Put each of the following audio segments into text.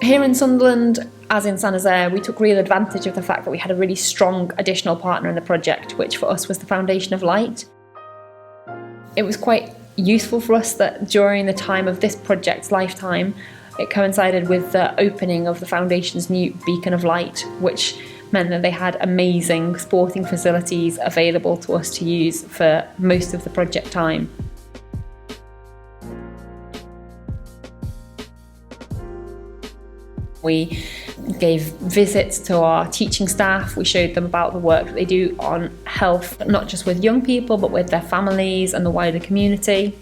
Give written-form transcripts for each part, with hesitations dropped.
Here in Sunderland, as in Saint-Nazaire, we took real advantage of the fact that we had a really strong additional partner in the project, which for us was the Foundation of Light. It was quite useful for us that during the time of this project's lifetime, it coincided with the opening of the Foundation's new Beacon of Light, which meant that they had amazing sporting facilities available to us to use for most of the project time. We gave visits to our teaching staff. We showed them about the work that they do on health, not just with young people, but with their families and the wider community.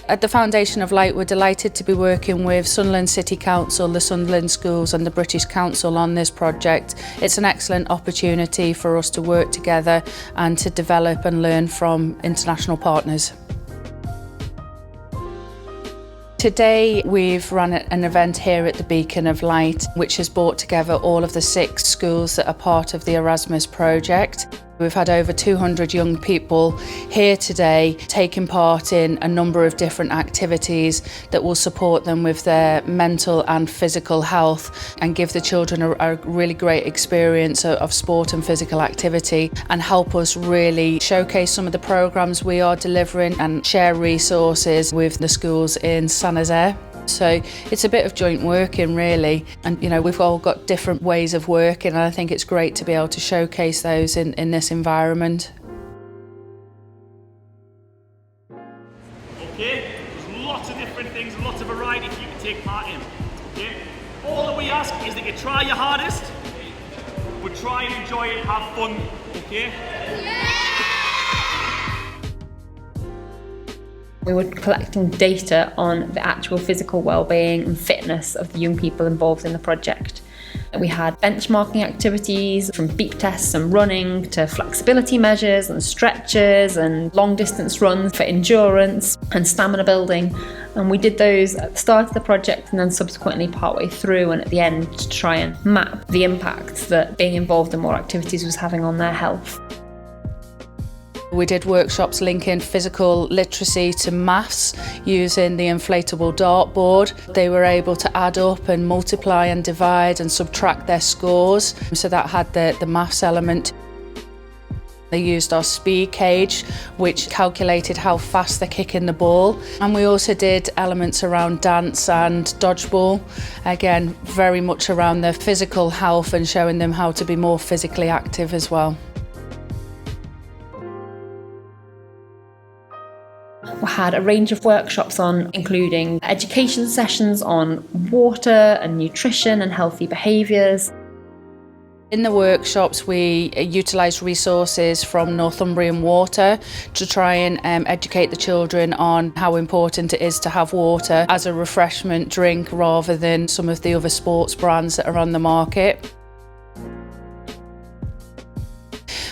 At the Foundation of Light, we're delighted to be working with Sunderland City Council, the Sunderland Schools and the British Council on this project. It's an excellent opportunity for us to work together and to develop and learn from international partners. Today we've run an event here at the Beacon of Light, which has brought together all of the 6 schools that are part of the Erasmus Project. We've had over 200 young people here today taking part in a number of different activities that will support them with their mental and physical health and give the children a really great experience of sport and physical activity, and help us really showcase some of the programmes we are delivering and share resources with the schools in Saint-Nazaire. So it's a bit of joint working really, and we've all got different ways of working, and I think it's great to be able to showcase those in this environment. Okay, there's lots of different things, lots of variety for you to take part in. Okay, all that we ask is that you try your hardest, but try and enjoy it, have fun. Okay? We were collecting data on the actual physical well-being and fitness of the young people involved in the project. We had benchmarking activities from beep tests and running to flexibility measures and stretches and long distance runs for endurance and stamina building. And we did those at the start of the project and then subsequently partway through and at the end to try and map the impacts that being involved in more activities was having on their health. We did workshops linking physical literacy to maths using the inflatable dartboard. They were able to add up and multiply and divide and subtract their scores, so that had the maths element. They used our speed cage, which calculated how fast they're kicking the ball. And we also did elements around dance and dodgeball. Again, very much around their physical health and showing them how to be more physically active as well. We had a range of workshops on, including education sessions on water and nutrition and healthy behaviours. In the workshops, we utilised resources from Northumbrian Water to try and educate the children on how important it is to have water as a refreshment drink rather than some of the other sports brands that are on the market.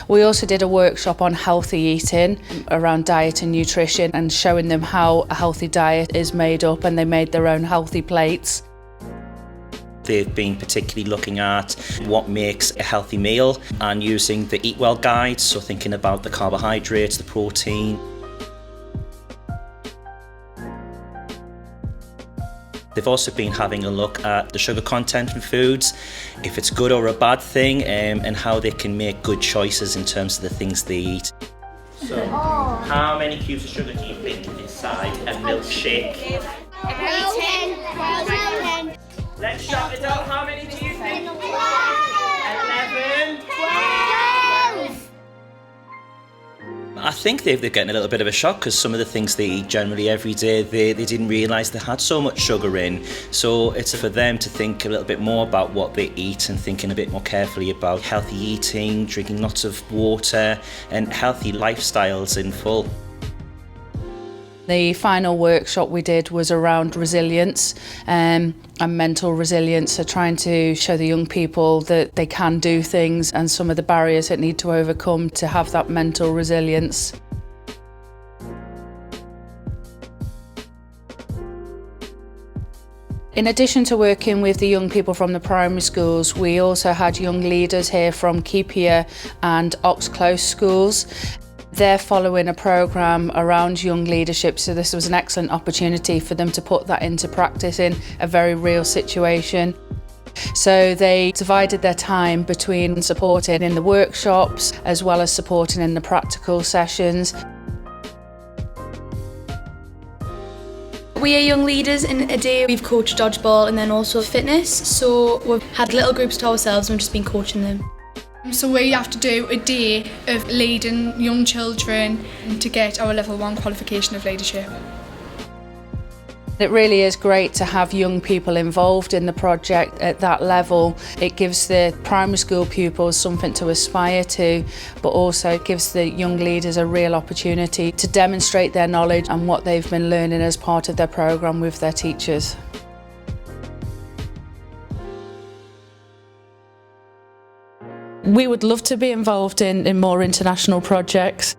We also did a workshop on healthy eating around diet and nutrition and showing them how a healthy diet is made up, and they made their own healthy plates. They've been particularly looking at what makes a healthy meal and using the Eat Well guide, so thinking about the carbohydrates, the protein. They've also been having a look at the sugar content in foods, if it's good or a bad thing, and how they can make good choices in terms of the things they eat. So, how many cubes of sugar do you think inside a milkshake? 10. Let's shout it out. How many do you think? 11. 12. I think they're getting a little bit of a shock because some of the things they eat generally every day, they didn't realise they had so much sugar in. So it's for them to think a little bit more about what they eat and thinking a bit more carefully about healthy eating, drinking lots of water and healthy lifestyles in full. The final workshop we did was around resilience and mental resilience, so trying to show the young people that they can do things and some of the barriers that need to overcome to have that mental resilience. In addition to working with the young people from the primary schools, we also had young leaders here from Keepier and Oxclose schools. They're following a programme around young leadership, so this was an excellent opportunity for them to put that into practice in a very real situation. So they divided their time between supporting in the workshops as well as supporting in the practical sessions. We are young leaders. In a day we've coached dodgeball and then also fitness, so we've had little groups to ourselves and we've just been coaching them. So we have to do a day of leading young children to get our level 1 qualification of leadership. It really is great to have young people involved in the project at that level. It gives the primary school pupils something to aspire to, but also it gives the young leaders a real opportunity to demonstrate their knowledge and what they've been learning as part of their programme with their teachers. We would love to be involved in more international projects.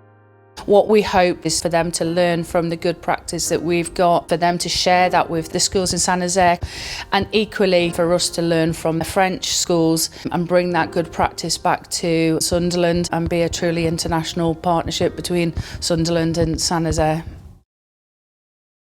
What we hope is for them to learn from the good practice that we've got, for them to share that with the schools in Saint-Nazaire, and equally for us to learn from the French schools and bring that good practice back to Sunderland and be a truly international partnership between Sunderland and Saint-Nazaire.